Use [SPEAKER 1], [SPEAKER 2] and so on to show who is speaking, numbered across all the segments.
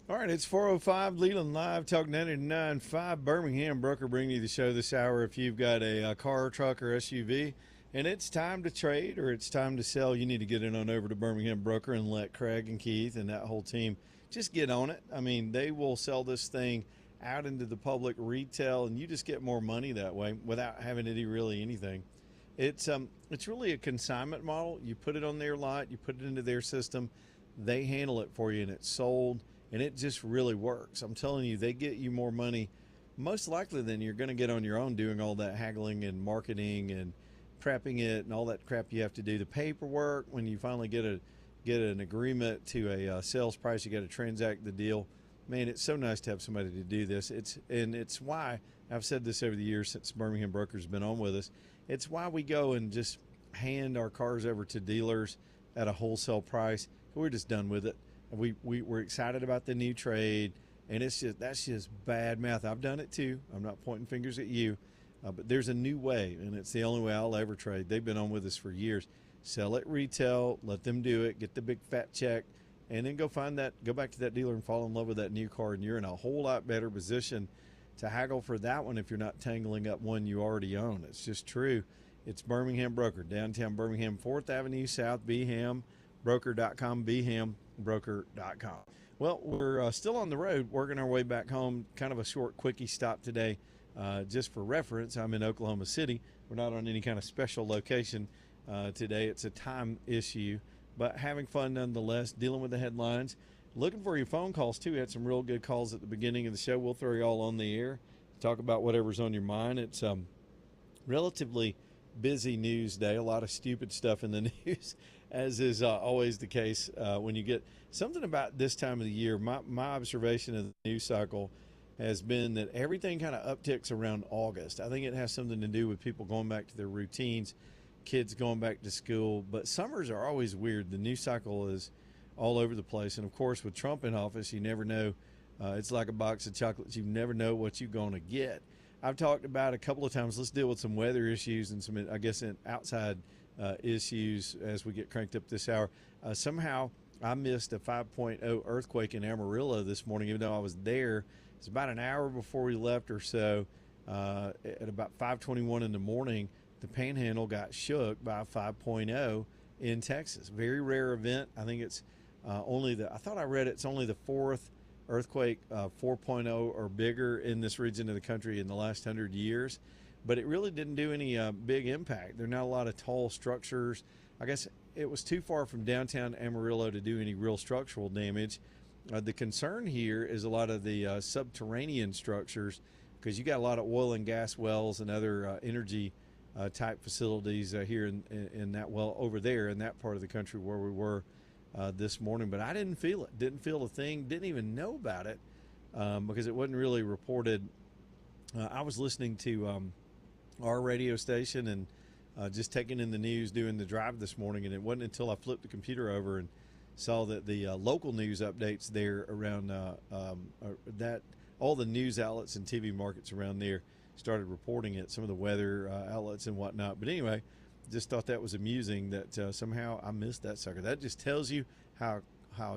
[SPEAKER 1] All right, it's 405 Leland Live, Talk 99.5 Birmingham. Broker bringing you the show this hour. If you've got a car, truck, or SUV, and it's time to trade or it's time to sell, you need to get it on over to Birmingham Broker and let Craig and Keith and that whole team just get on it. I mean, they will sell this thing out into the public retail, and you just get more money that way without having to do really anything. It's really a consignment model. You put it on their lot, you put it into their system, they handle it for you, and it's sold, and it just really works. I'm telling you, they get you more money most likely than you're going to get on your own doing all that haggling and marketing and prepping it and all that crap you have to do. The paperwork, when you finally get an agreement to a sales price, you got to transact the deal. Man, it's so nice to have somebody to do this. It's why I've said this over the years since Birmingham Broker's been on with us. It's why we go and just hand our cars over to dealers at a wholesale price. We're just done with it. We're excited about the new trade, and that's just bad math. I've done it too. I'm not pointing fingers at you, but there's a new way, and it's the only way I'll ever trade. They've been on with us for years. Sell it retail, let them do it, get the big fat check, and then go back to that dealer and fall in love with that new car, and you're in a whole lot better position to haggle for that one if you're not tangling up one you already own. It's just true. It's Birmingham Broker, downtown Birmingham, 4th Avenue South, Beeham, broker.com, BehamBroker.com. Well, we're still on the road, working our way back home. Kind of a short, quickie stop today. Just for reference, I'm in Oklahoma City. We're not on any kind of special location today. It's a time issue, but having fun nonetheless, dealing with the headlines. Looking for your phone calls, too. We had some real good calls at the beginning of the show. We'll throw you all on the air, talk about whatever's on your mind. It's relatively busy news day, a lot of stupid stuff in the news, as is always the case when you get something about this time of the year. My observation of the news cycle has been that everything kind of upticks around August. I think it has something to do with people going back to their routines, kids going back to school, but summers are always weird. The news cycle is all over the place, and of course with Trump in office, you never know. It's like a box of chocolates. You never know what you're going to get. I've talked about a couple of times, let's deal with some weather issues and some, I guess, outside issues as we get cranked up this hour. Somehow I missed a 5.0 earthquake in Amarillo this morning, even though I was there. It's about an hour before we left or so. At about 5:21 in the morning, the Panhandle got shook by a 5.0 in Texas. Very rare event. I think it's I thought I read it's only the fourth earthquake 4.0 or bigger in this region of the country in the last 100 years. But it really didn't do any big impact. There are not a lot of tall structures. I guess it was too far from downtown Amarillo to do any real structural damage. The concern here is a lot of the subterranean structures, because you got a lot of oil and gas wells and other energy type facilities here in that over there in that part of the country where we were this morning. But I didn't feel it, didn't feel a thing, didn't even know about it because it wasn't really reported. I was listening to our radio station and just taking in the news, doing the drive this morning, and it wasn't until I flipped the computer over and saw that the local news updates there around that all the news outlets and TV markets around there started reporting it, some of the weather outlets and whatnot. But anyway, just thought that was amusing that somehow I missed that sucker. That just tells you how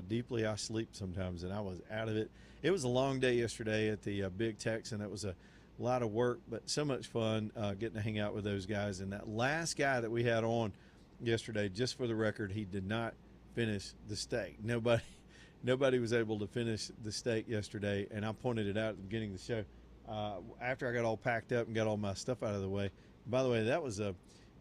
[SPEAKER 1] deeply I sleep sometimes, and I was out of it. It was a long day yesterday at the Big Tex, and it was a lot of work, but so much fun getting to hang out with those guys. And that last guy that we had on yesterday, just for the record, he did not finish the steak. Nobody was able to finish the steak yesterday, and I pointed it out at the beginning of the show. After I got all packed up and got all my stuff out of the way. By the way,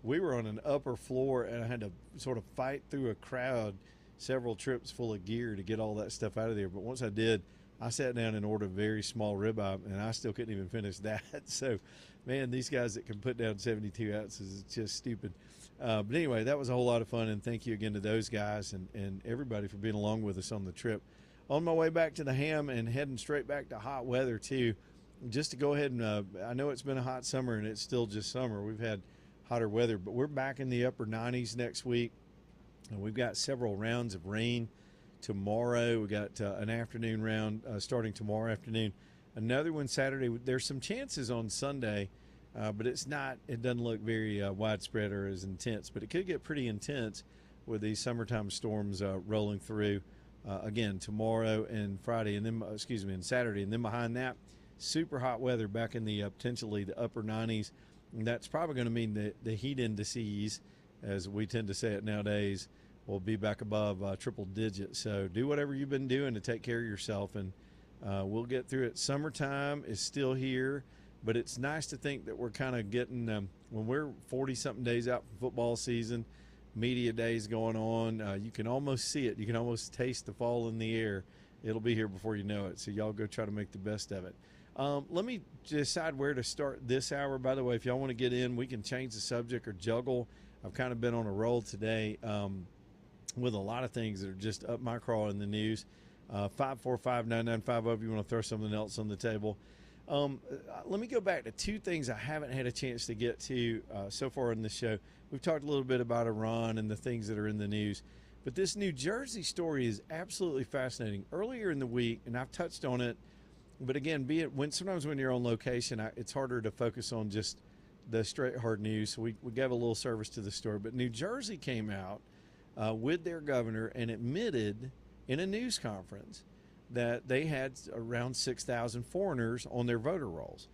[SPEAKER 1] we were on an upper floor, and I had to sort of fight through a crowd, several trips full of gear to get all that stuff out of there. But once I did, I sat down and ordered a very small ribeye, and I still couldn't even finish that. So, man, these guys that can put down 72 ounces, it's just stupid. But anyway, that was a whole lot of fun, and thank you again to those guys and everybody for being along with us on the trip. On my way back to the Ham and heading straight back to hot weather, too, just to go ahead and I know it's been a hot summer, and it's still just summer. We've had hotter weather, but we're back in the upper 90s next week, and we've got several rounds of rain tomorrow. We got an afternoon round starting tomorrow afternoon, another one Saturday. There's some chances on Sunday, but it doesn't look very widespread or as intense, but it could get pretty intense with these summertime storms rolling through again tomorrow and Friday, and then and Saturday, and then behind that, super hot weather back in the potentially the upper 90s. And that's probably going to mean the heat indices, as we tend to say it nowadays, will be back above triple digits. So do whatever you've been doing to take care of yourself, and we'll get through it. Summertime is still here, but it's nice to think that we're kind of getting, when we're 40-something days out from football season, media days going on, you can almost see it. You can almost taste the fall in the air. It'll be here before you know it, so y'all go try to make the best of it. Let me decide where to start this hour. By the way, if y'all want to get in, we can change the subject or juggle. I've kind of been on a roll today with a lot of things that are just up my craw in the news. 545-9950 if you want to throw something else on the table. Let me go back to two things I haven't had a chance to get to so far in the show. We've talked a little bit about Iran and the things that are in the news, but this New Jersey story is absolutely fascinating. Earlier in the week, and I've touched on it, but again, sometimes when you're on location, it's harder to focus on just the straight hard news. So we gave a little service to the story. But New Jersey came out with their governor and admitted in a news conference that they had around 6,000 foreigners on their voter rolls.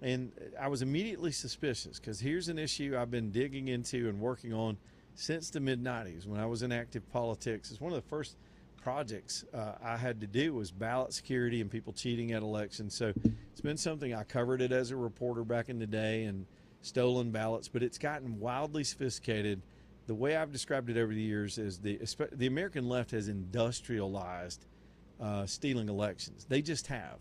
[SPEAKER 1] And I was immediately suspicious, because here's an issue I've been digging into and working on since the mid-90s when I was in active politics. It's one of the first projects I had to do was ballot security and people cheating at elections. So it's been something I covered it as a reporter back in the day, and stolen ballots, but it's gotten wildly sophisticated. The way I've described it over the years is the American left has industrialized stealing elections. They just have.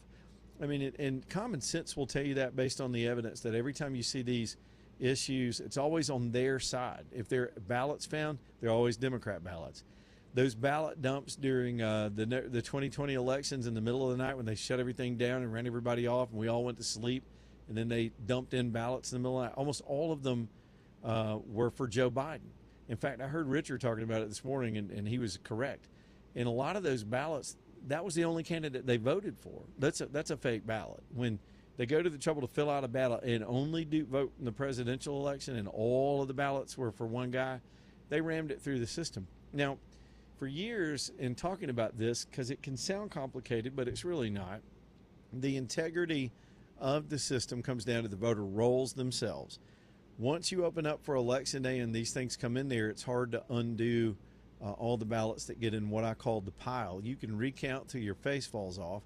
[SPEAKER 1] I mean, and common sense will tell you that based on the evidence that every time you see these issues, it's always on their side. If there are ballots found, they're always Democrat ballots. Those ballot dumps during the 2020 elections in the middle of the night when they shut everything down and ran everybody off and we all went to sleep, and then they dumped in ballots in the middle of the night, almost all of them were for Joe Biden. In fact, I heard Richard talking about it this morning, and he was correct. In a lot of those ballots, that was the only candidate they voted for. That's a fake ballot. When they go to the trouble to fill out a ballot and only do vote in the presidential election, and all of the ballots were for one guy, they rammed it through the system. Now, for years in talking about this, because it can sound complicated, but it's really not, the integrity of the system comes down to the voter rolls themselves. Once you open up for election day and these things come in there, it's hard to undo all the ballots that get in what I call the pile. You can recount till your face falls off,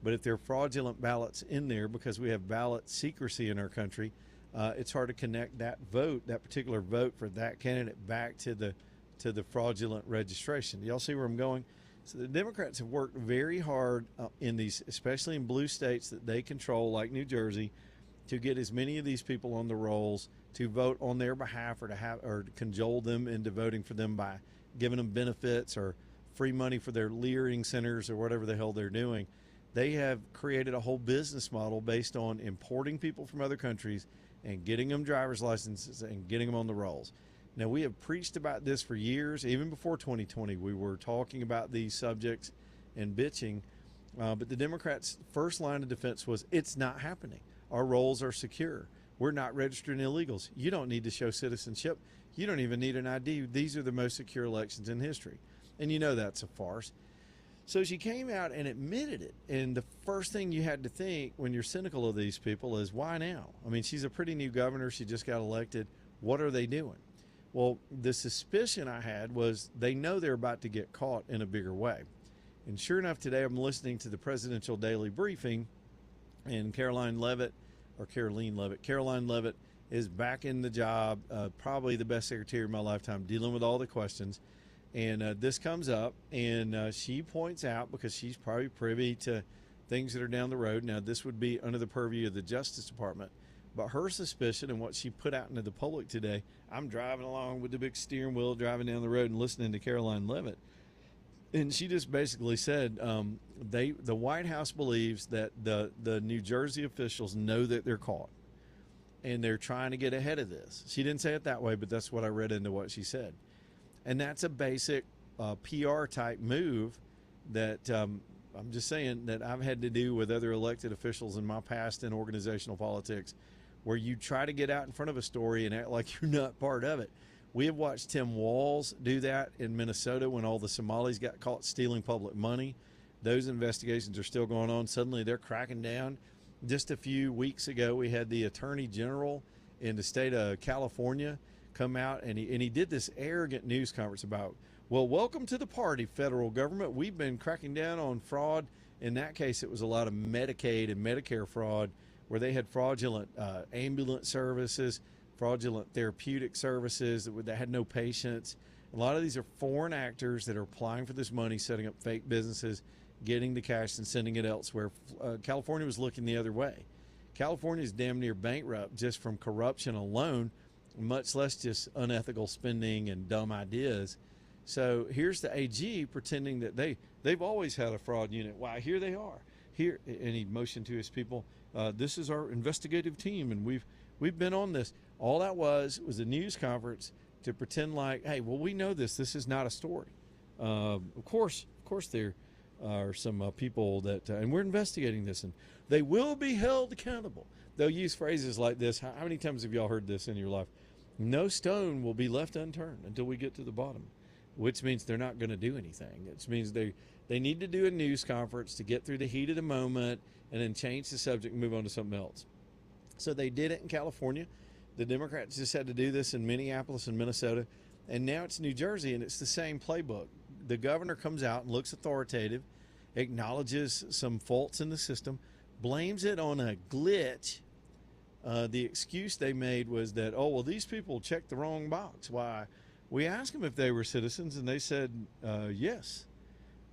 [SPEAKER 1] but if there are fraudulent ballots in there, because we have ballot secrecy in our country, it's hard to connect that vote, that particular vote for that candidate, back to the fraudulent registration. Do y'all see where I'm going? So the Democrats have worked very hard in these, especially in blue states that they control, like New Jersey, to get as many of these people on the rolls to vote on their behalf, or to cajole them into voting for them by giving them benefits or free money for their leering centers or whatever the hell they're doing. They have created a whole business model based on importing people from other countries and getting them driver's licenses and getting them on the rolls. Now, we have preached about this for years. Even before 2020, we were talking about these subjects and bitching. But the Democrats' first line of defense was, it's not happening. Our rolls are secure. We're not registering illegals. You don't need to show citizenship. You don't even need an ID. These are the most secure elections in history. And you know that's a farce. So she came out and admitted it. And the first thing you had to think when you're cynical of these people is, why now? I mean, she's a pretty new governor. She just got elected. What are they doing? Well, the suspicion I had was they know they're about to get caught in a bigger way. And sure enough, today I'm listening to the presidential daily briefing, and Caroline Leavitt is back in the job, probably the best secretary of my lifetime, dealing with all the questions. And this comes up, and she points out, because she's probably privy to things that are down the road. Now, this would be under the purview of the Justice Department. But her suspicion and what she put out into the public today, I'm driving along with the big steering wheel, driving down the road and listening to Caroline Leavitt. And she just basically said the White House believes that the New Jersey officials know that they're caught, and they're trying to get ahead of this. She didn't say it that way, but that's what I read into what she said. And that's a basic PR type move that I'm just saying that I've had to do with other elected officials in my past in organizational politics, where you try to get out in front of a story and act like you're not part of it. We have watched Tim Walz do that in Minnesota when all the Somalis got caught stealing public money. Those investigations are still going on. Suddenly they're cracking down. Just a few weeks ago, we had the Attorney General in the state of California come out, and he did this arrogant news conference about, well, welcome to the party, federal government. We've been cracking down on fraud. In that case, it was a lot of Medicaid and Medicare fraud where they had fraudulent ambulance services, fraudulent therapeutic services that had no patients. A lot of these are foreign actors that are applying for this money, setting up fake businesses, getting the cash and sending it elsewhere. California was looking the other way. California is damn near bankrupt just from corruption alone, much less just unethical spending and dumb ideas. So here's the AG pretending that they've always had a fraud unit. Why, here they are. Here, and he motioned to his people, this is our investigative team, and we've been on this. All that was a news conference to pretend like, hey, well, we know this. This is not a story. Of course, there are some people that, and we're investigating this, and they will be held accountable. They'll use phrases like this. How many times have y'all heard this in your life? No stone will be left unturned until we get to the bottom, which means they're not going to do anything. It means they need to do a news conference to get through the heat of the moment and then change the subject and move on to something else. So they did it in California. The Democrats just had to do this in Minneapolis and Minnesota, and now it's New Jersey, and it's the same playbook. The governor comes out and looks authoritative, acknowledges some faults in the system, blames it on a glitch. The excuse they made was that, oh, well, these people checked the wrong box. Why? We asked them if they were citizens, and they said yes.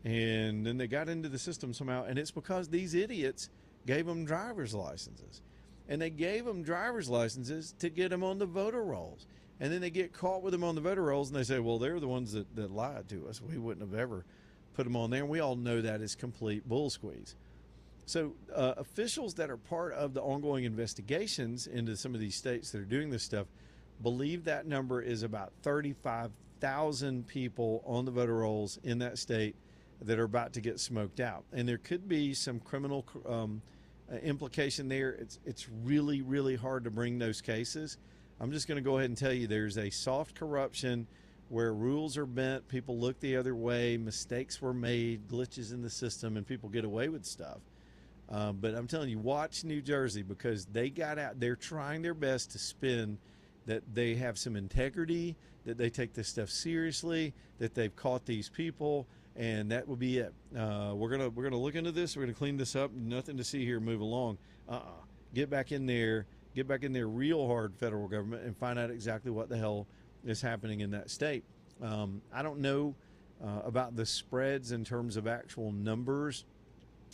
[SPEAKER 1] And then they got into the system somehow, and it's because these idiots gave them driver's licenses. And they gave them driver's licenses to get them on the voter rolls. And then they get caught with them on the voter rolls, and they say, well, they're the ones that lied to us. We wouldn't have ever put them on there. And we all know that is complete bull squeeze. So officials that are part of the ongoing investigations into some of these states that are doing this stuff believe that number is about 35,000 people on the voter rolls in that state that are about to get smoked out. And there could be some criminal implication there. It's really, really hard to bring those cases. I'm just going to go ahead and tell you there's a soft corruption where rules are bent, people look the other way, mistakes were made, glitches in the system, and people get away with stuff. But I'm telling you, watch New Jersey, because they got out. They're trying their best to spin that they have some integrity, that they take this stuff seriously, that they've caught these people, and that will be it. We're gonna look into this. We're gonna clean this up. Nothing to see here. Move along. Get back in there. Get back in there real hard, federal government, and find out exactly what the hell is happening in that state. I don't know about the spreads in terms of actual numbers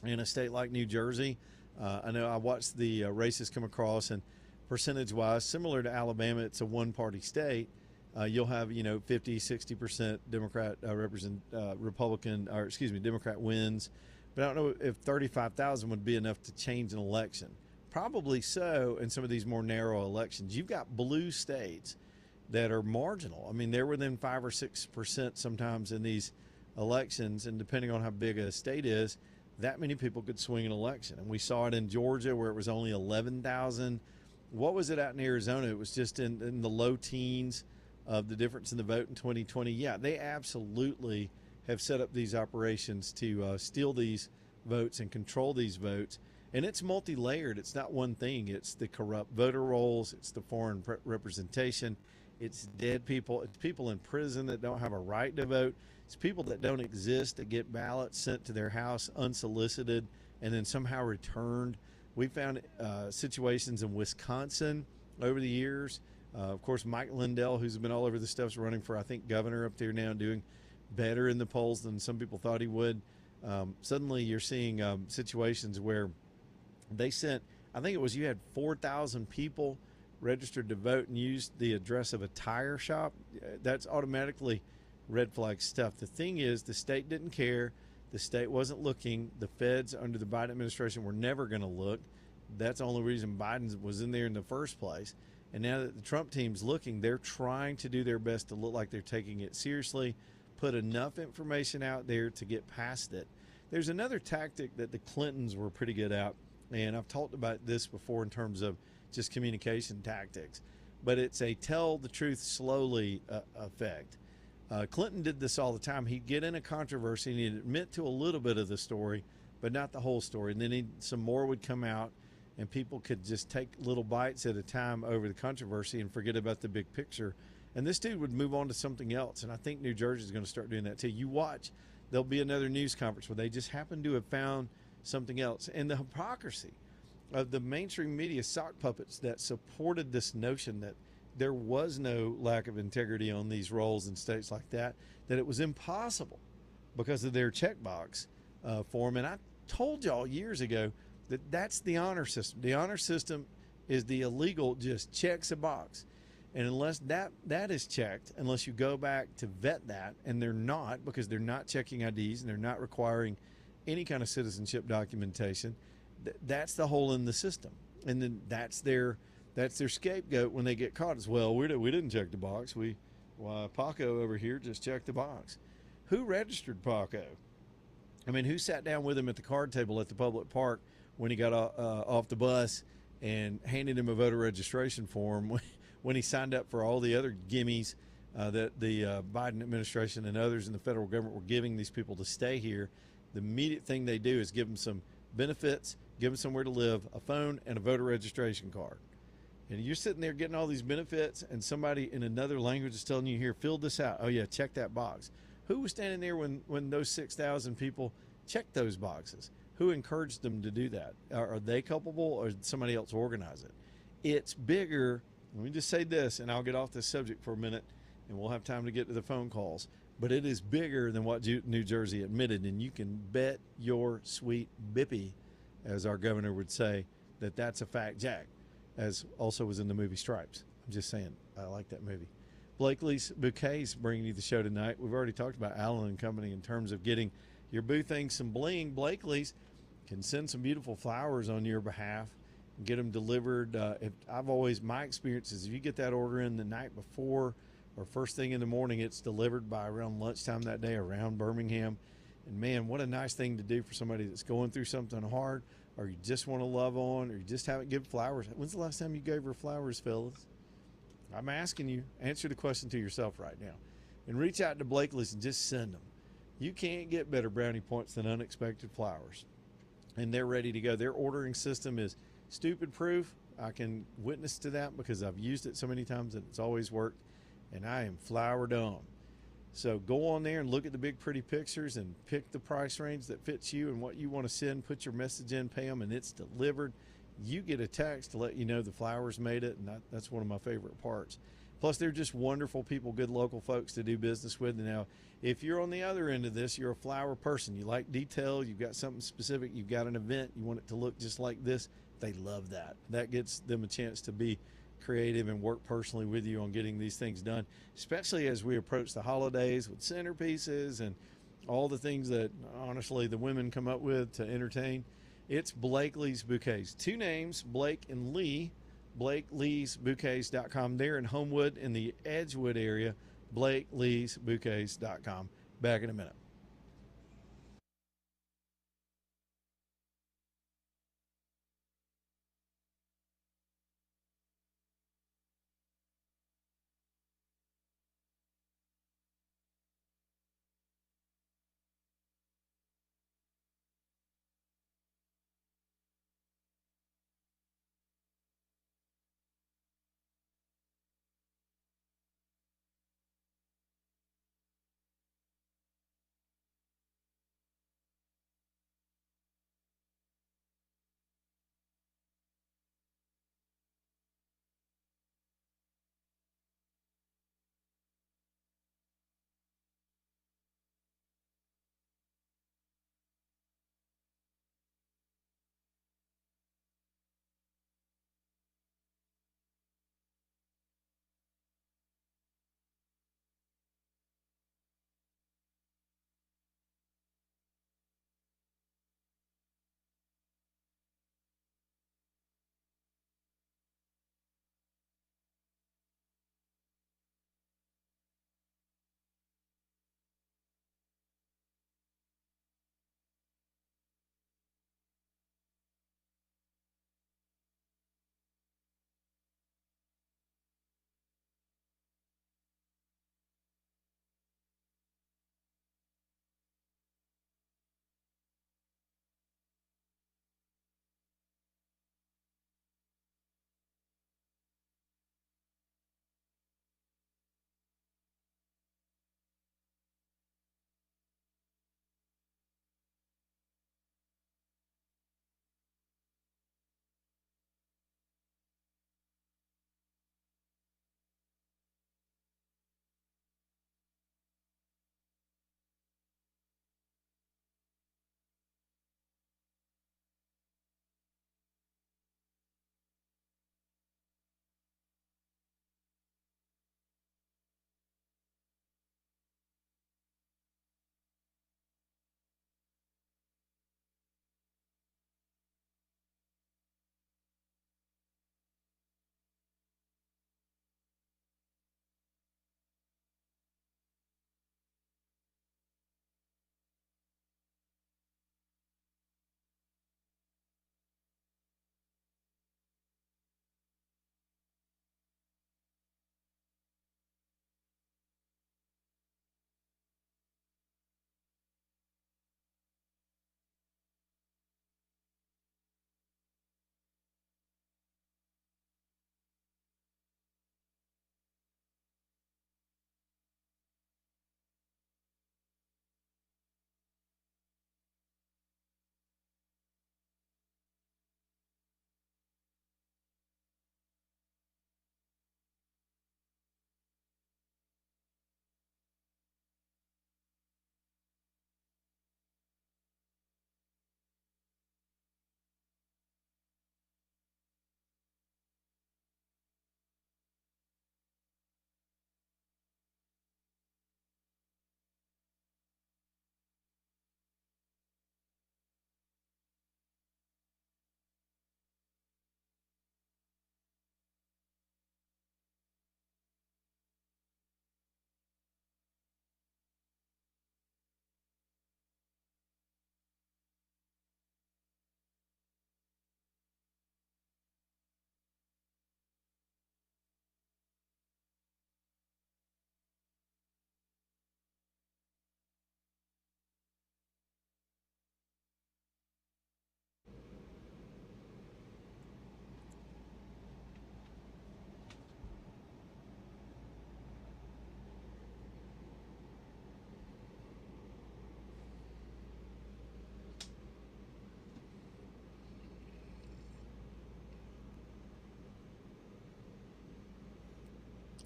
[SPEAKER 1] in a state like New Jersey. I know I watched the races come across, and percentage-wise, similar to Alabama, it's a one-party state. You'll have, 50, 60% Democrat Democrat wins. But I don't know if 35,000 would be enough to change an election. Probably so in some of these more narrow elections. You've got blue states that are marginal. I mean, they're within 5 or 6% sometimes in these elections, and depending on how big a state is, that many people could swing an election. And we saw it in Georgia where it was only 11,000. What was it out in Arizona? It was just in the low teens of the difference in the vote in 2020. Yeah, they absolutely have set up these operations to steal these votes and control these votes. And it's multi-layered. It's not one thing. It's the corrupt voter rolls. It's the foreign representation. It's dead people. It's people in prison that don't have a right to vote. It's people that don't exist that get ballots sent to their house unsolicited and then somehow returned. We found situations in Wisconsin over the years. Of course, Mike Lindell, who's been all over the stuff, is running for, I think, governor up there now, doing better in the polls than some people thought he would. Suddenly you're seeing situations where they sent, I think it was, you had 4,000 people registered to vote and used the address of a tire shop. That's automatically red flag stuff. The thing is, the state didn't care. The state wasn't looking. The feds under the Biden administration were never going to look. That's the only reason Biden was in there in the first place. And now that the Trump team's looking, they're trying to do their best to look like they're taking it seriously, put enough information out there to get past it. There's another tactic that the Clintons were pretty good at, and I've talked about this before in terms of just communication tactics. but it's a tell the truth slowly effect. Clinton did this all the time. He'd get in a controversy and he'd admit to a little bit of the story, but not the whole story. And then some more would come out, and people could just take little bites at a time over the controversy and forget about the big picture. And this dude would move on to something else. And I think New Jersey is going to start doing that too. You watch, there'll be another news conference where they just happen to have found something else. And the hypocrisy of the mainstream media sock puppets that supported this notion that there was no lack of integrity on these rolls in states like that it was impossible because of their checkbox form. And I told y'all years ago that that's the honor system. The honor system is the illegal, just checks a box. And unless that is checked, unless you go back to vet that, and they're not, because they're not checking IDs and they're not requiring any kind of citizenship documentation, that's the hole in the system. And then that's their scapegoat when they get caught as well. We didn't check the box. Paco over here just checked the box. Who registered Paco? I mean, who sat down with him at the card table at the public park when he got off the bus and handed him a voter registration form when he signed up for all the other gimmies that the Biden administration and others in the federal government were giving these people to stay here? The immediate thing they do is give them some benefits, give them somewhere to live, a phone, and a voter registration card. And you're sitting there getting all these benefits, and somebody in another language is telling you, here, fill this out. Oh, yeah, check that box. Who was standing there when those 6,000 people checked those boxes? Who encouraged them to do that? Are they culpable, or did somebody else organize it? It's bigger. Let me just say this, and I'll get off this subject for a minute, and we'll have time to get to the phone calls. But it is bigger than what New Jersey admitted, and you can bet your sweet bippy, as our governor would say, that that's a fact, Jack, as also was in the movie Stripes. I'm just saying, I like that movie. Blakely's Bouquets bringing you the show tonight. We've already talked about Allen and Company in terms of getting your boo thing some bling. Blakely's can send some beautiful flowers on your behalf and get them delivered. My experience is if you get that order in the night before or first thing in the morning, it's delivered by around lunchtime that day around Birmingham. And man, what a nice thing to do for somebody that's going through something hard, or you just want to love on, or you just haven't given flowers. When's the last time you gave her flowers, fellas? I'm asking you. Answer the question to yourself right now. And reach out to Blakely's and just send them. You can't get better brownie points than unexpected flowers. And they're ready to go. Their ordering system is stupid proof. I can witness to that because I've used it so many times and it's always worked. And I am flowered on. So go on there and look at the big pretty pictures and pick the price range that fits you and what you want to send. Put your message in, pay them, and it's delivered. You get a text to let you know the flowers made it, and that's one of my favorite parts. Plus, they're just wonderful people, good local folks to do business with. Now, if you're on the other end of this, you're a flower person. You like detail. You've got something specific. You've got an event. You want it to look just like this. They love that. That gets them a chance to be creative and work personally with you on getting these things done, especially as we approach the holidays with centerpieces and all the things that honestly the women come up with to entertain. It's Blakely's Bouquets. Two names, Blake and Lee. BlakeLee'sBouquets.com. They're in Homewood in the Edgewood area. BlakeLee'sBouquets.com. Back in a minute.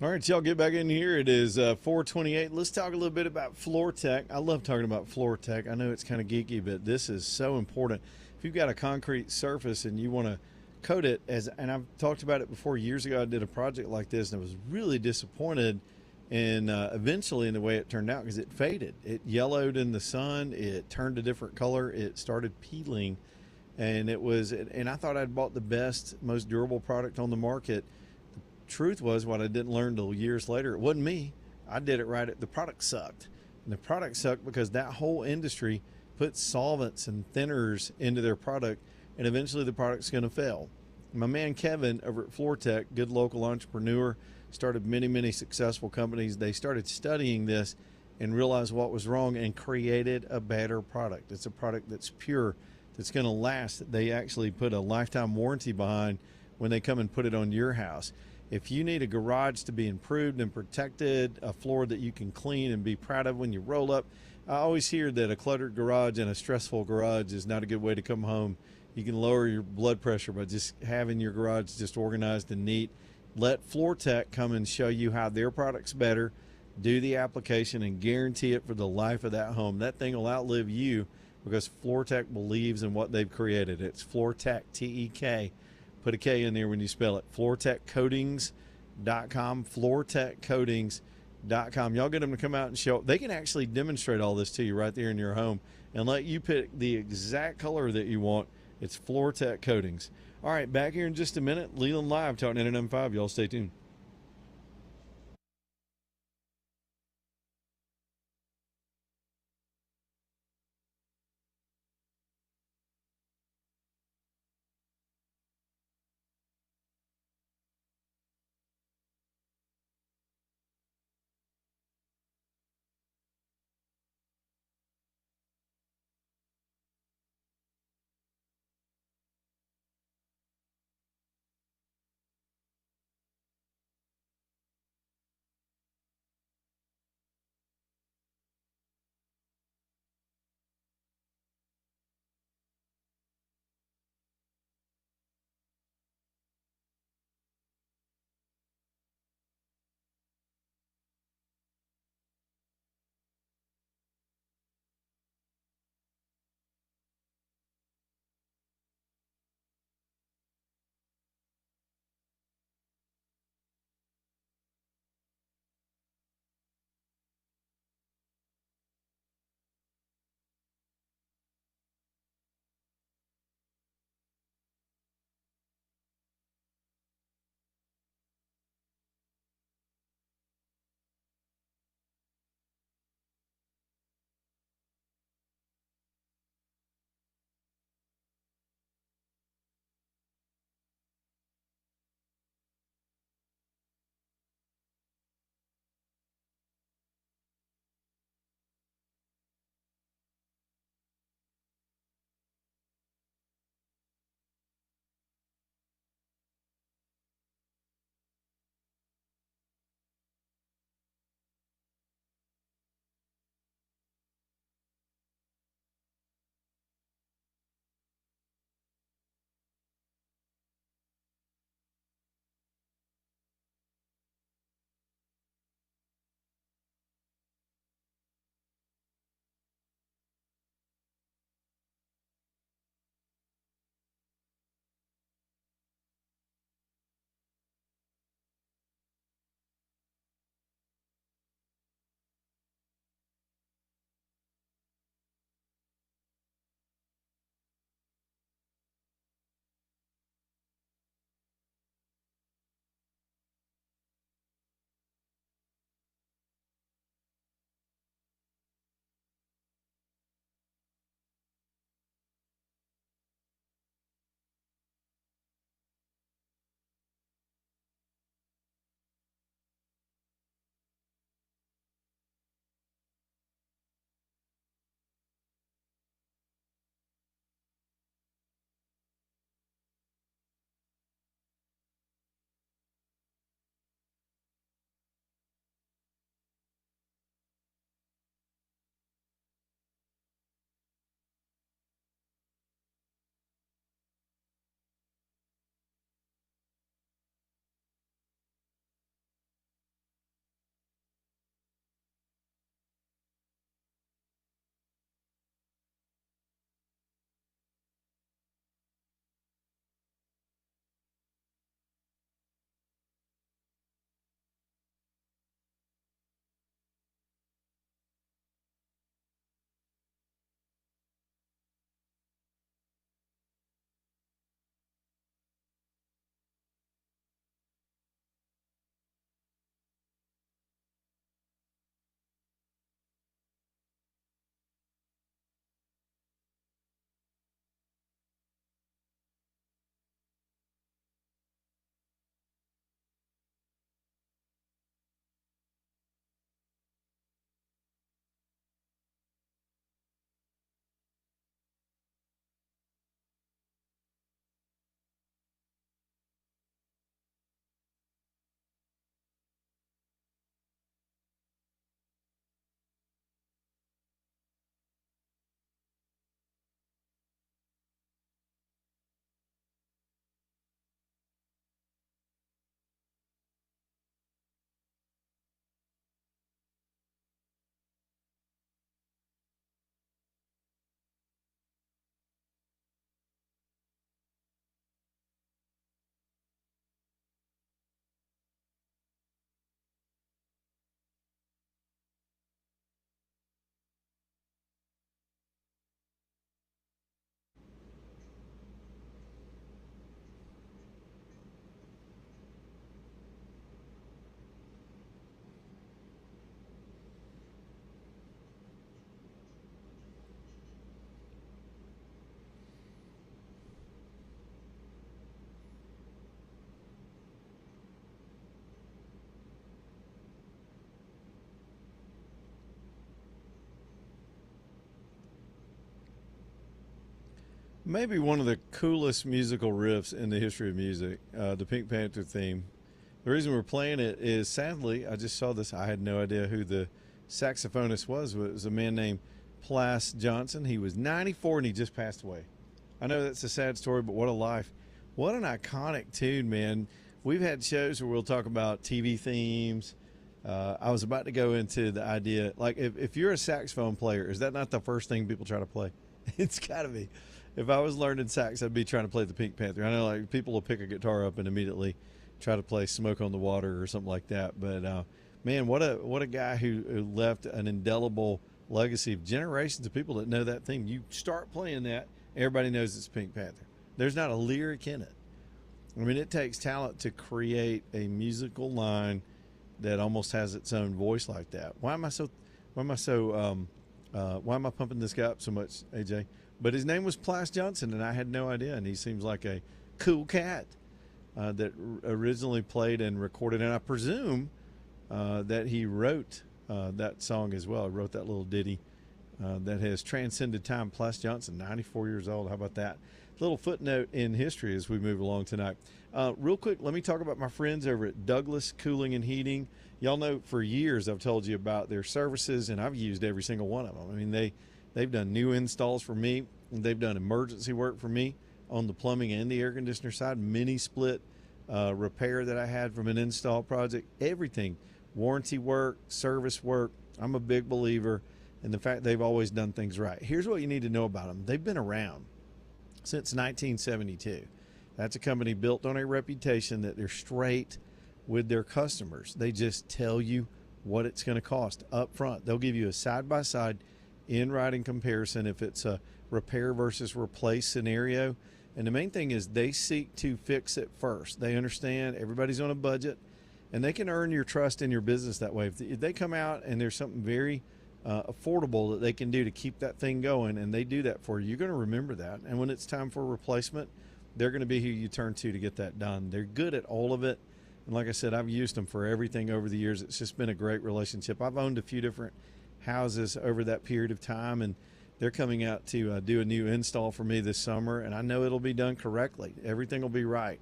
[SPEAKER 1] All right, y'all get back in here. It is 4:28. Let's talk a little bit about floor tech. I love talking about floor tech. I know it's kind of geeky, but this is so important. If you've got a concrete surface and you want to coat it and I've talked about it before. Years ago, I did a project like this, and I was really disappointed in eventually in the way it turned out because it faded. It yellowed in the sun. It turned a different color. It started peeling, and I thought I'd bought the best, most durable product on the market. Truth was, what I didn't learn till years later, it wasn't me. I did it right. The product sucked. And the product sucked because that whole industry put solvents and thinners into their product, and eventually the product's going to fail. My man Kevin over at Floor Tech, good local entrepreneur, started many, many successful companies. They started studying this and realized what was wrong and created a better product. It's a product that's pure, that's going to last. They actually put a lifetime warranty behind when they come and put it on your house. If you need a garage to be improved and protected, a floor that you can clean and be proud of when you roll up, I always hear that a cluttered garage and a stressful garage is not a good way to come home. You can lower your blood pressure by just having your garage just organized and neat. Let Floor Tech come and show you how their product's better. Do the application and guarantee it for the life of that home. That thing will outlive you because Floor Tech believes in what they've created. It's Floor Tech, T-E-K. Put a K in there when you spell it. FloorTechCoatings.com. FloorTechCoatings.com. Y'all get them to come out and show. They can actually demonstrate all this to you right there in your home and let you pick the exact color that you want. It's Floor Tech Coatings. All right, back here in just a minute. Leland Live, talking 995. Y'all stay tuned. Maybe one of the coolest musical riffs in the history of music, the Pink Panther theme. The reason we're playing it is, sadly, I just saw this. I had no idea who the saxophonist was. It was a man named Plas Johnson. He was 94 and he just passed away. I know that's a sad story, but what a life. What an iconic tune, man. We've had shows where we'll talk about TV themes. I was about to go into the idea, like, if you're a saxophone player, is that not the first thing people try to play? It's got to be. If I was learning sax, I'd be trying to play the Pink Panther. I know, like, people will pick a guitar up and immediately try to play Smoke on the Water or something like that. But, man, what a guy who left an indelible legacy of generations of people that know that theme. You start playing that, everybody knows it's Pink Panther. There's not a lyric in it. I mean, it takes talent to create a musical line that almost has its own voice like that. Why am I pumping this guy up so much, AJ? But his name was Plas Johnson, and I had no idea. And he seems like a cool cat that originally played and recorded. And I presume that he wrote that song as well. He wrote that little ditty that has transcended time. Plas Johnson, 94 years old. How about that? Little footnote in history as we move along tonight. Real quick, let me talk about my friends over at Douglas Cooling and Heating. Y'all know for years I've told you about their services, and I've used every single one of them. I mean, they've done new installs for me. They've done emergency work for me on the plumbing and the air conditioner side, mini split repair that I had from an install project, everything, warranty work, service work. I'm a big believer in the fact they've always done things right. Here's what you need to know about them. They've been around since 1972. That's a company built on a reputation that they're straight with their customers. They just tell you what it's going to cost up front. They'll give you a side-by-side in-writing comparison if it's a repair versus replace scenario. And the main thing is they seek to fix it first. They understand everybody's on a budget, and they can earn your trust in your business that way. If they come out and there's something very affordable that they can do to keep that thing going, and they do that for you, you're going to remember that. And when it's time for a replacement, they're going to be who you turn to get that done. They're good at all of it. And like I said, I've used them for everything over the years. It's just been a great relationship. I've owned a few different houses over that period of time, and they're coming out to do a new install for me this summer, and I know it'll be done correctly. Everything will be right.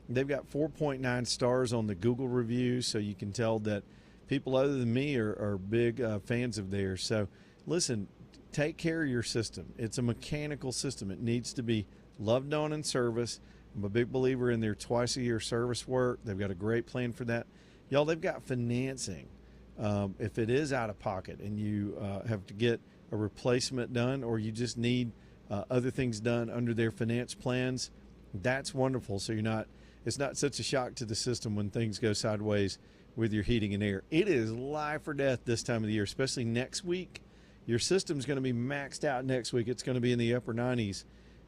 [SPEAKER 1] They've got 4.9 stars on the Google reviews, so you can tell that people other than me are big fans of theirs. So listen, take care of your system. It's a mechanical system. It needs to be loved on and serviced. I'm a big believer in their twice-a-year service work. They've got a great plan for that. Y'all, they've got financing. If it is out of pocket and you have to get a replacement done, or you just need other things done under their finance plans, that's wonderful. So it's not such a shock to the system when things go sideways with your heating and air. It is life or death this time of the year, especially next week. Your system's going to be maxed out next week. It's going to be in the upper 90s.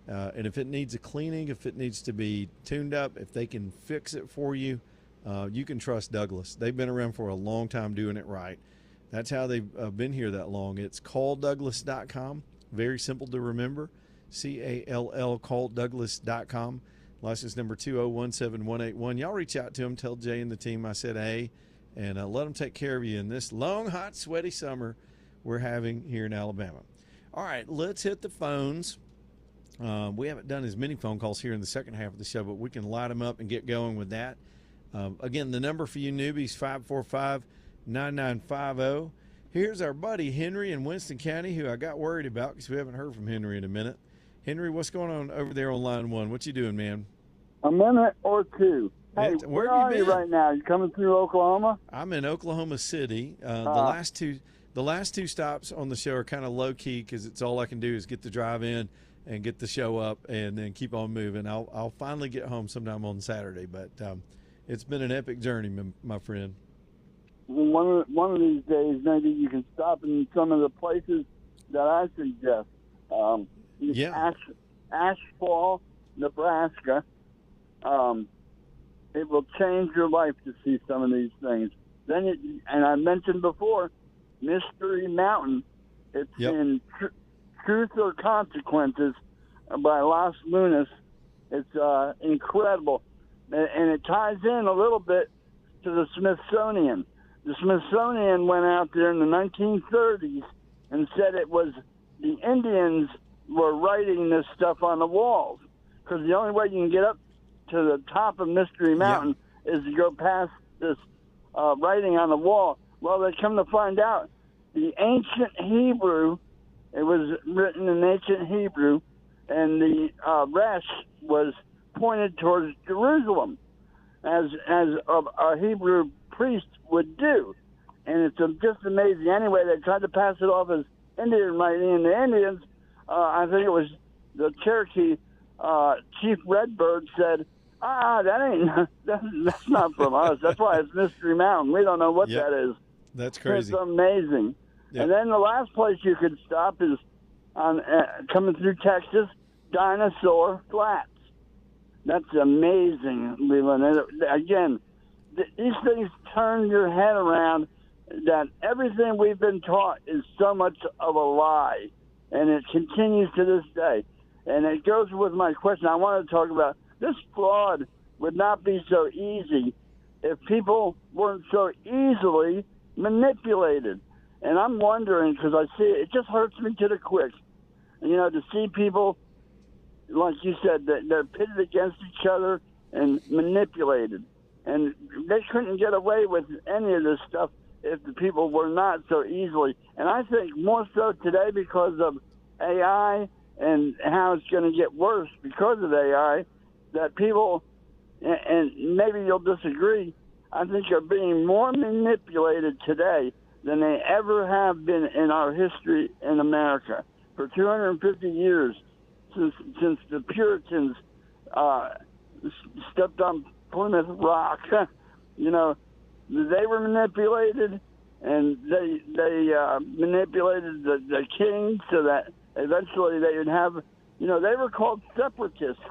[SPEAKER 1] And if it needs a cleaning, if it needs to be tuned up, if they can fix it for you, you can trust Douglas. They've been around for a long time doing it right. That's how they've been here that long. It's calldouglas.com. Very simple to remember. CALL, calldouglas.com. License number 2017181. Y'all reach out to them. Tell Jay and the team I said hey, and let them take care of you in this long, hot, sweaty summer we're having here in Alabama. All right, let's hit the phones. We haven't done as many phone calls here in the second half of the show, but we can light them up and get going with that. Again, the number for you newbies, 545-9950. Here's our buddy Henry in Winston County, who I got worried about because we haven't heard from Henry in a minute. Henry, what's going on over there on line one? What you doing, man?
[SPEAKER 2] A minute or two. Hey, where are you right now? You coming through Oklahoma?
[SPEAKER 1] I'm in Oklahoma City. The last two stops on the show are kind of low key because it's all I can do is get the drive in and get the show up and then keep on moving. I'll finally get home sometime on Saturday, but it's been an epic journey, my friend.
[SPEAKER 2] One of these days, maybe you can stop in some of the places that I suggest. Ashfall, Nebraska. It will change your life to see some of these things. And I mentioned before, Mystery Mountain. It's in Truth or Consequences by Los Lunas. It's incredible. And it ties in a little bit to the Smithsonian. The Smithsonian went out there in the 1930s and said it was the Indians were writing this stuff on the walls, because the only way you can get up to the top of Mystery Mountain is to go past this writing on the wall. Well, they come to find out the ancient Hebrew, it was written in ancient Hebrew, and the resh was pointed towards Jerusalem, as a Hebrew priest would do. And it's just amazing. Anyway, they tried to pass it off as Indian writing, and the Indians, I think it was the Cherokee Chief Redbird, said, that's not from us. That's why it's Mystery Mountain. We don't know what that is.
[SPEAKER 1] That's crazy.
[SPEAKER 2] It's amazing. Yep. And then the last place you could stop is on coming through Texas, Dinosaur Flats. That's amazing, Leland. And again, these things turn your head around, that everything we've been taught is so much of a lie, and it continues to this day. And it goes with my question. I want to talk about this fraud would not be so easy if people weren't so easily manipulated. And I'm wondering, because I see it just hurts me to the quick, to see people, like you said, that they're pitted against each other and manipulated. And they couldn't get away with any of this stuff if the people were not so easily. And I think more so today because of AI and how it's going to get worse because of AI, that people, and maybe you'll disagree, I think are being more manipulated today than they ever have been in our history in America. For 250 years, since the Puritans stepped on Plymouth Rock, they were manipulated, and they manipulated the king so that eventually they would have, they were called separatists.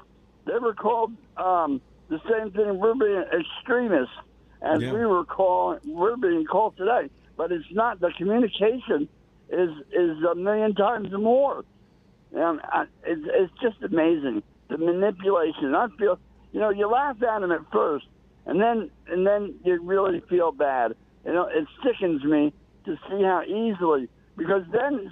[SPEAKER 2] They were called the same thing. We're being extremists, as we're being called today. But it's not. The communication is a million times more. It's just amazing, the manipulation. I feel, you laugh at them at first, and then you really feel bad. It sickens me to see how easily, because then,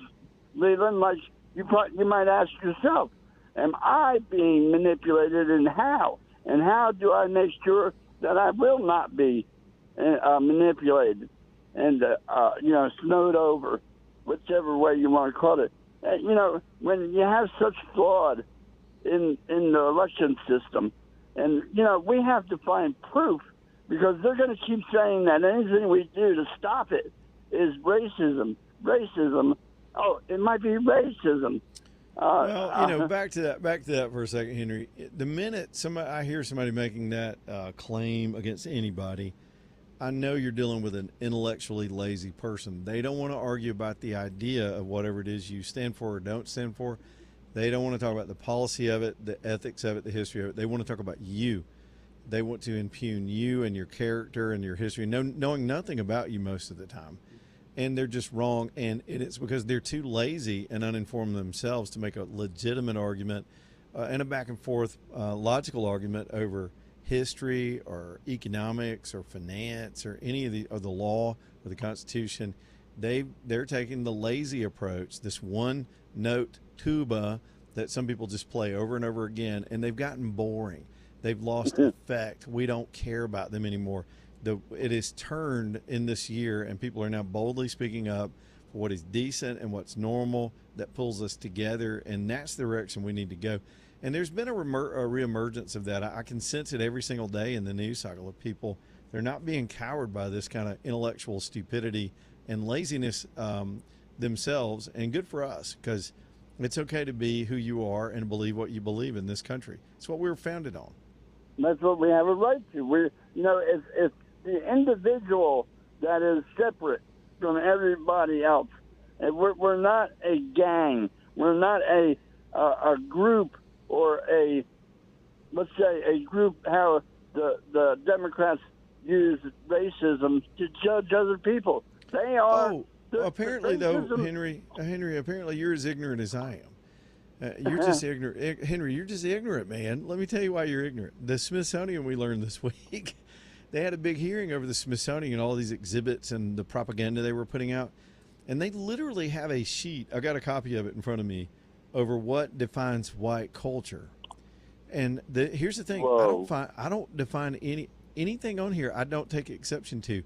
[SPEAKER 2] Leland, like you might ask yourself, am I being manipulated, and how? And how do I make sure that I will not be manipulated and snowed over, whichever way you want to call it? When you have such fraud in the election system, and we have to find proof, because they're going to keep saying that anything we do to stop it is racism. Oh, it might be racism.
[SPEAKER 1] Back to that for a second, Henry. The minute I hear somebody making that claim against anybody, I know you're dealing with an intellectually lazy person. They don't want to argue about the idea of whatever it is you stand for or don't stand for. They don't want to talk about the policy of it, the ethics of it, the history of it. They want to talk about you. They want to impugn you and your character and your history, knowing nothing about you most of the time. And they're just wrong, and it's because they're too lazy and uninformed themselves to make a legitimate argument and a back and forth logical argument over history or economics or finance or any of the law or the Constitution. They're taking the lazy approach, this one note tuba that some people just play over and over again, and they've gotten boring. They've lost effect. We don't care about them anymore. It is turned in this year, and people are now boldly speaking up for what is decent and what's normal that pulls us together, and that's the direction we need to go. And there's been a reemergence of that. I can sense it every single day in the news cycle of people. They're not being cowered by this kind of intellectual stupidity and laziness themselves, and good for us, because it's okay to be who you are and believe what you believe in this country. It's what we were founded on.
[SPEAKER 2] That's what we have a right to. It's the individual that is separate from everybody else. And we're not a gang. We're not a group, or let's say a group how the Democrats use racism to judge other people. They are.
[SPEAKER 1] Oh, apparently though, Henry, apparently you're as ignorant as I am. You're just ignorant. Henry, you're just ignorant, man. Let me tell you why you're ignorant. The Smithsonian, we learned this week, they had a big hearing over the Smithsonian and all these exhibits and the propaganda they were putting out. And they literally have a sheet, I got a copy of it in front of me, over what defines white culture. And here's the thing:
[SPEAKER 2] Whoa.
[SPEAKER 1] I don't define anything on here. I don't take exception to.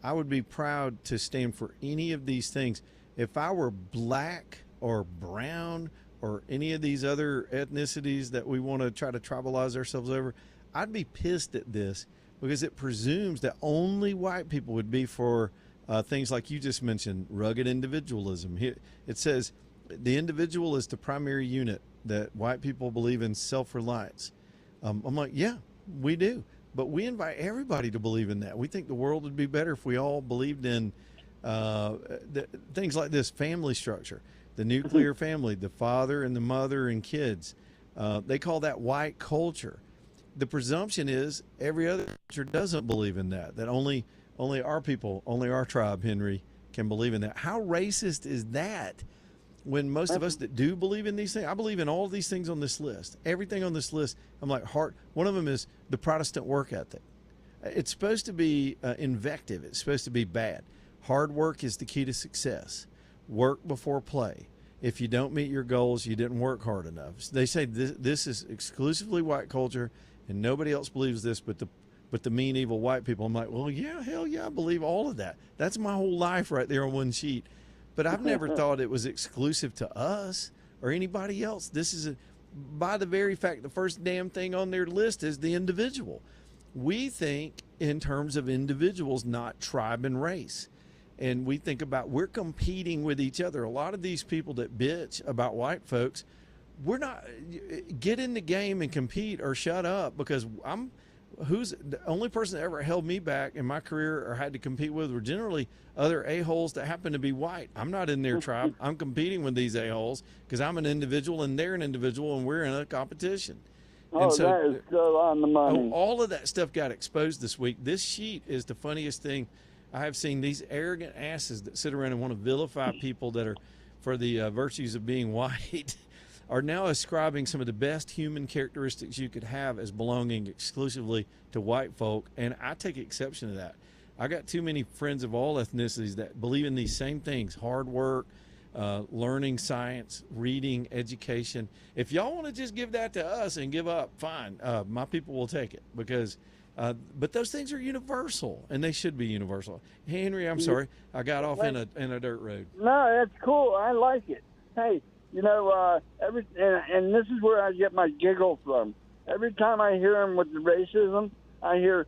[SPEAKER 1] I would be proud to stand for any of these things. If I were black or brown or any of these other ethnicities that we want to try to tribalize ourselves over, I'd be pissed at this because it presumes that only white people would be for things like you just mentioned, rugged individualism. It says the individual is the primary unit, that white people believe in self-reliance. I'm like, yeah, we do. But we invite everybody to believe in that. We think the world would be better if we all believed in things like this: family structure, the nuclear family, the father and the mother and kids. They call that white culture. The presumption is every other culture doesn't believe in that, that only our people, only our tribe, Henry, can believe in that. How racist is that? When most of us that do believe in these things, I believe in all of these things on this list. Everything on this list, I'm like, one of them is the Protestant work ethic. It's supposed to be invective. It's supposed to be bad. Hard work is the key to success. Work before play. If you don't meet your goals, you didn't work hard enough. They say this is exclusively white culture, and nobody else believes this but the mean, evil white people. I'm like, well, yeah, hell yeah, I believe all of that. That's my whole life right there on one sheet. But I've never thought it was exclusive to us or anybody else. This is, by the very fact, the first damn thing on their list is the individual. We think in terms of individuals, not tribe and race. And we think about, we're competing with each other. A lot of these people that bitch about white folks, we're not, get in the game and compete or shut up, because who's the only person that ever held me back in my career or had to compete with were generally other a-holes that happen to be white. I'm not in their tribe. I'm competing with these a-holes because I'm an individual and they're an individual and we're in a competition.
[SPEAKER 2] Oh, and so, that is so on the money.
[SPEAKER 1] All of that stuff got exposed this week. This sheet is the funniest thing I have seen. These arrogant asses that sit around and want to vilify people that are for the virtues of being white are now ascribing some of the best human characteristics you could have as belonging exclusively to white folk, and I take exception to that. I got too many friends of all ethnicities that believe in these same things: hard work, learning science, reading, education. If y'all want to just give that to us and give up, fine. My people will take it, because but those things are universal, and they should be universal. Hey, Henry, I'm sorry, I got off in a dirt road.
[SPEAKER 2] No, that's cool. I like it. Hey, you know, and this is where I get my giggle from. Every time I hear him with the racism, I hear,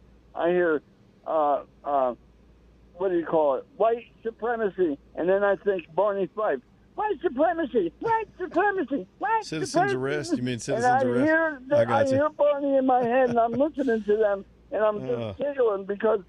[SPEAKER 2] what do you call it? White supremacy. And then I think Barney Fife. White supremacy, white supremacy, white
[SPEAKER 1] Citizens
[SPEAKER 2] supremacy.
[SPEAKER 1] Arrest, you mean Citizens
[SPEAKER 2] and
[SPEAKER 1] Arrest?
[SPEAKER 2] I hear Barney in my head, and I'm listening to them, and I'm just giggling because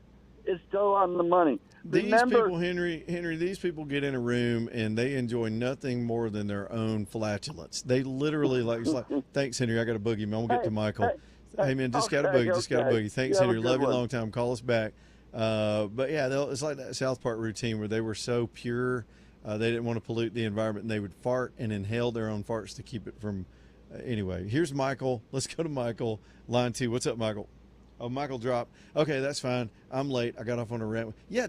[SPEAKER 2] it's so on the money.
[SPEAKER 1] People, Henry, these people get in a room and they enjoy nothing more than their own flatulence. They literally it's like, thanks, Henry, I got a boogie, man. I'm gonna get to Michael. Hey, man, just got a boogie. Thanks, Henry. Love you, long time. Call us back. But yeah, it's like that South Park routine where they were so pure, they didn't want to pollute the environment, and they would fart and inhale their own farts to keep it from. Anyway, here's Michael. Let's go to Michael, line 2. What's up, Michael? Oh, Michael dropped. Okay, that's fine. I'm late. I got off on a rant. Yeah,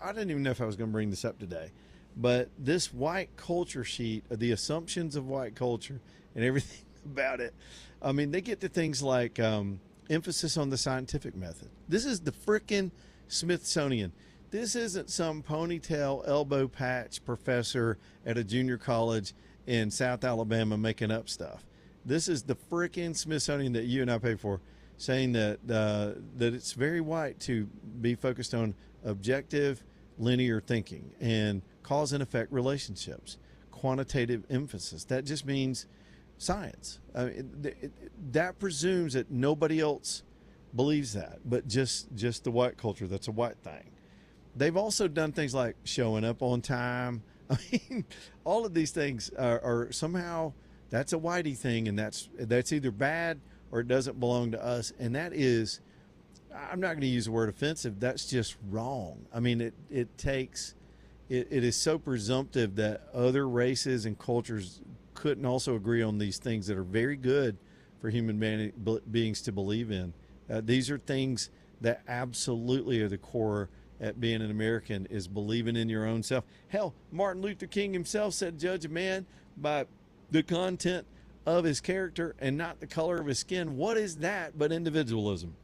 [SPEAKER 1] I didn't even know if I was going to bring this up today. But this white culture sheet, the assumptions of white culture and everything about it, I mean, they get to things like emphasis on the scientific method. This is the frickin' Smithsonian. This isn't some ponytail, elbow patch professor at a junior college in South Alabama making up stuff. This is the frickin' Smithsonian that you and I pay for, saying that it's very white to be focused on objective, linear thinking and cause and effect relationships, quantitative emphasis. That just means science. I mean, that presumes that nobody else believes that, but just the white culture. That's a white thing. They've also done things like showing up on time. I mean, all of these things are somehow, that's a whitey thing, and that's either bad or it doesn't belong to us. And that is, I'm not going to use the word offensive, that's just wrong. I mean, it is so presumptive that other races and cultures couldn't also agree on these things that are very good for human beings to believe in. These are things that absolutely are the core at being an American, is believing in your own self. Hell, Martin Luther King himself said, judge a man by the content of his character and not the color of his skin. What is that but individualism?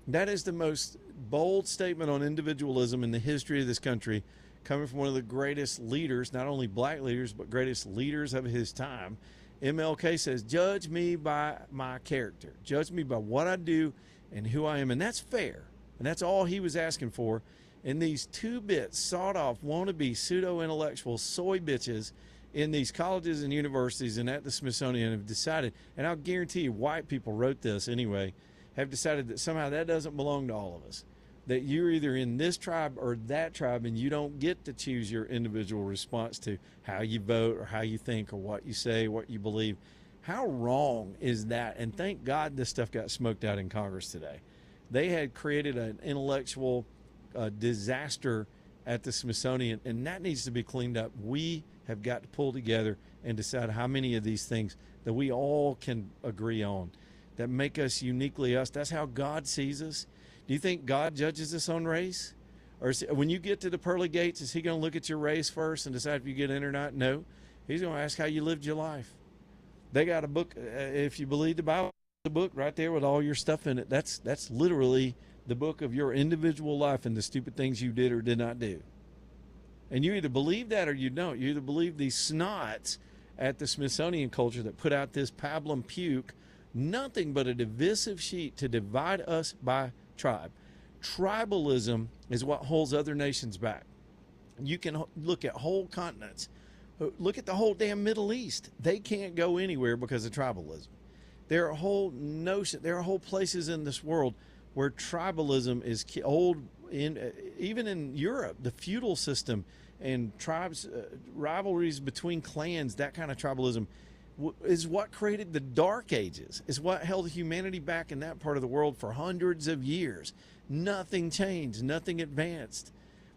[SPEAKER 1] That is the most bold statement on individualism in the history of this country, coming from one of the greatest leaders, not only black leaders, but greatest leaders of his time. MLK says, judge me by my character. Judge me by what I do and who I am. And that's fair. And that's all he was asking for. And these two-bit, sawed-off, wannabe, pseudo-intellectual soy bitches in these colleges and universities and at the Smithsonian have decided, and I'll guarantee you white people wrote this anyway, have decided that somehow that doesn't belong to all of us. That you're either in this tribe or that tribe, and you don't get to choose your individual response to how you vote or how you think or what you say, what you believe. How wrong is that? And thank God this stuff got smoked out in Congress today. They had created an intellectual disaster at the Smithsonian, and that needs to be cleaned up. We have got to pull together and decide how many of these things that we all can agree on that make us uniquely us. That's how God sees us. Do you think God judges us on race? Or when you get to the pearly gates, is he going to look at your race first and decide if you get in or not? No. He's going to ask how you lived your life. They got a book, if you believe the Bible, the book right there with all your stuff in it. That's literally the book of your individual life and the stupid things you did or did not do. And you either believe that or you don't. You either believe these snots at the Smithsonian culture that put out this pablum puke, nothing but a divisive sheet to divide us by tribe. Tribalism is what holds other nations back. You can look at whole continents. Look at the whole damn Middle East. They can't go anywhere because of tribalism. There are whole places in this world where tribalism is old. Even in Europe, the feudal system and tribes, rivalries between clans, that kind of tribalism is what created the Dark Ages, is what held humanity back in that part of the world for hundreds of years. Nothing changed, nothing advanced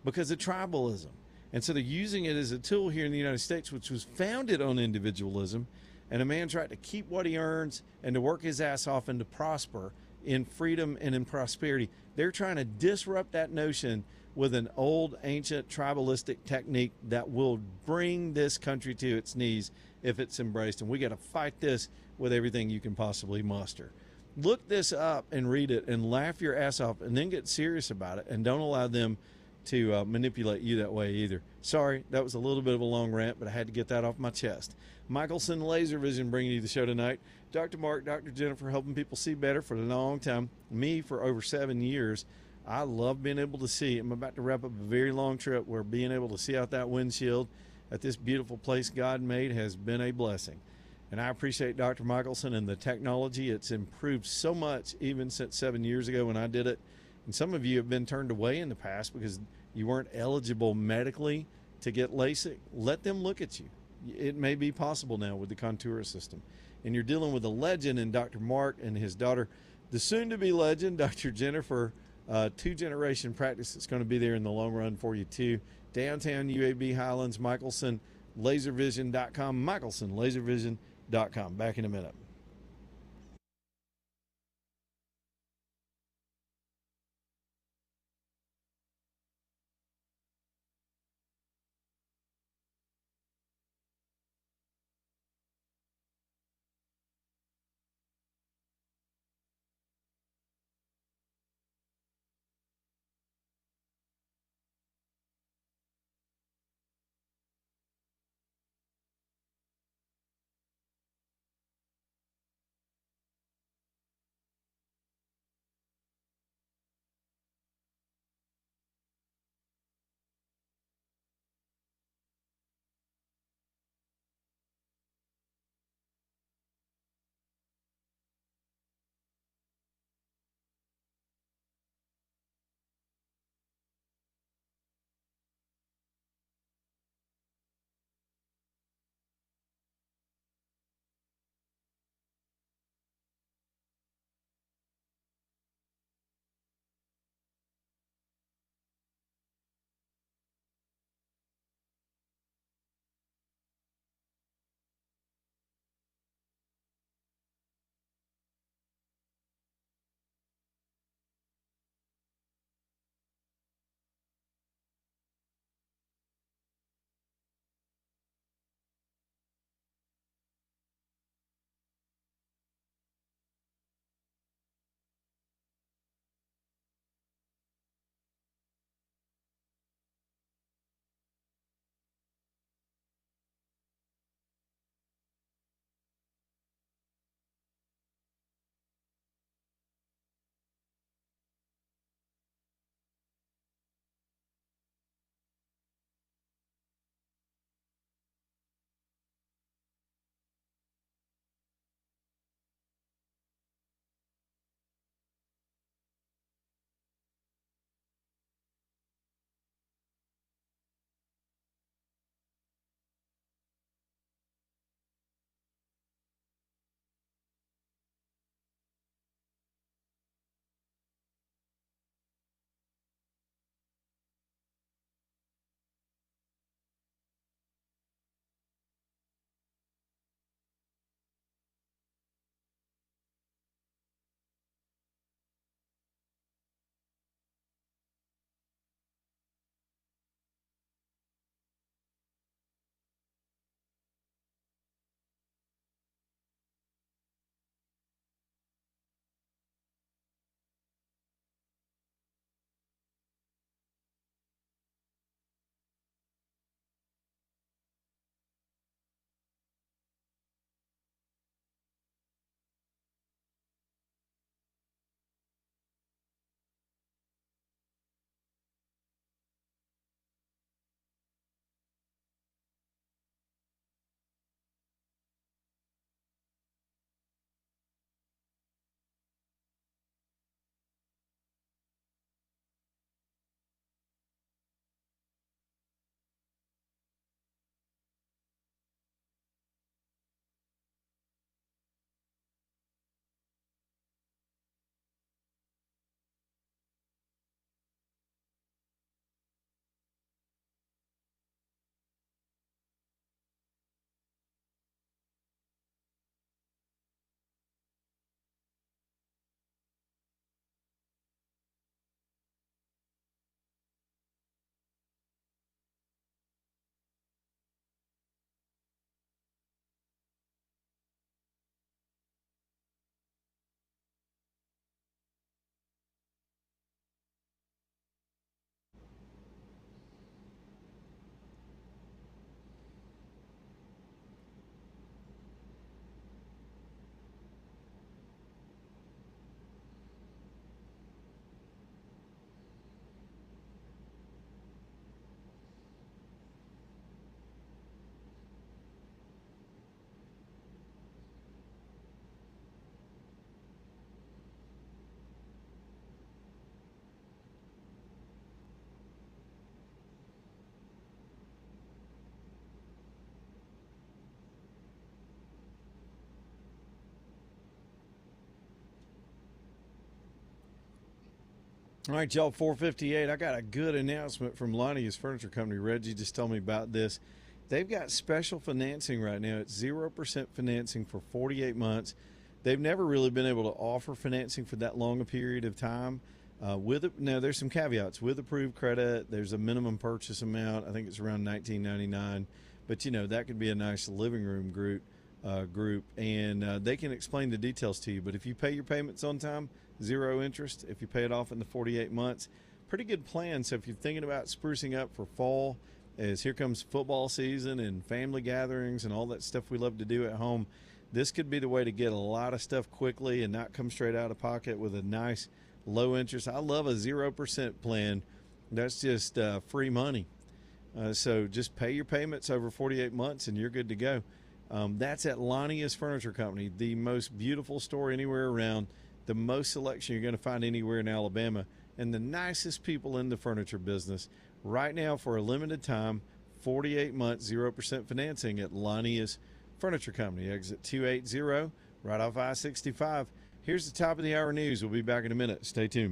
[SPEAKER 1] because of tribalism. And so they're using it as a tool here in the United States, which was founded on individualism, and a man tried to keep what he earns and to work his ass off and to prosper in freedom and in prosperity. They're trying to disrupt that notion with an old, ancient, tribalistic technique that will bring this country to its knees if it's embraced. And we got to fight this with everything you can possibly muster. Look this up and read it and laugh your ass off and then get serious about it, and don't allow them to manipulate you that way either. Sorry, that was a little bit of a long rant, but I had to get that off my chest. Michelson Laser Vision bringing you the show tonight. Dr. Mark, Dr. Jennifer, helping people see better for a long time. Me for over 7 years. I love being able to see. I'm about to wrap up a very long trip where being able to see out that windshield at this beautiful place God made has been a blessing. And I appreciate Dr. Michelson and the technology. It's improved so much even since 7 years ago when I did it. And some of you have been turned away in the past because you weren't eligible medically to get LASIK. Let them look at you. It may be possible now with the Contoura system. And you're dealing with a legend in Dr. Mark and his daughter, the soon-to-be legend, Dr. Jennifer, two-generation practice that's going to be there in the long run for you too. Downtown UAB Highlands, Michelson, laservision.com, Michelson, laservision.com. Back in a minute. All right, y'all, 4:58. I got a good announcement from Lonnie's Furniture Company. Reggie just told me about this. They've got special financing right now. It's 0% financing for 48 months. They've never really been able to offer financing for that long a period of time. Now, there's some caveats. With approved credit, there's a minimum purchase amount. I think it's around $19.99. But, that could be a nice living room group, and they can explain the details to you. But if you pay your payments on time, 0 interest. If you pay it off in the 48 months, pretty good plan. So if you're thinking about sprucing up for fall, as here comes football season and family gatherings and all that stuff we love to do at home, this could be the way to get a lot of stuff quickly and not come straight out of pocket with a nice low interest. I love a 0% plan. That's just free money. So just pay your payments over 48 months and you're good to go. That's at Lonnie's Furniture Company, the most beautiful store anywhere around, the most selection you're going to find anywhere in Alabama, and the nicest people in the furniture business. Right now, for a limited time, 48 months, 0% financing at Lonnie's Furniture Company, exit 280, right off I-65. Here's the top of the hour news. We'll be back in a minute. Stay tuned.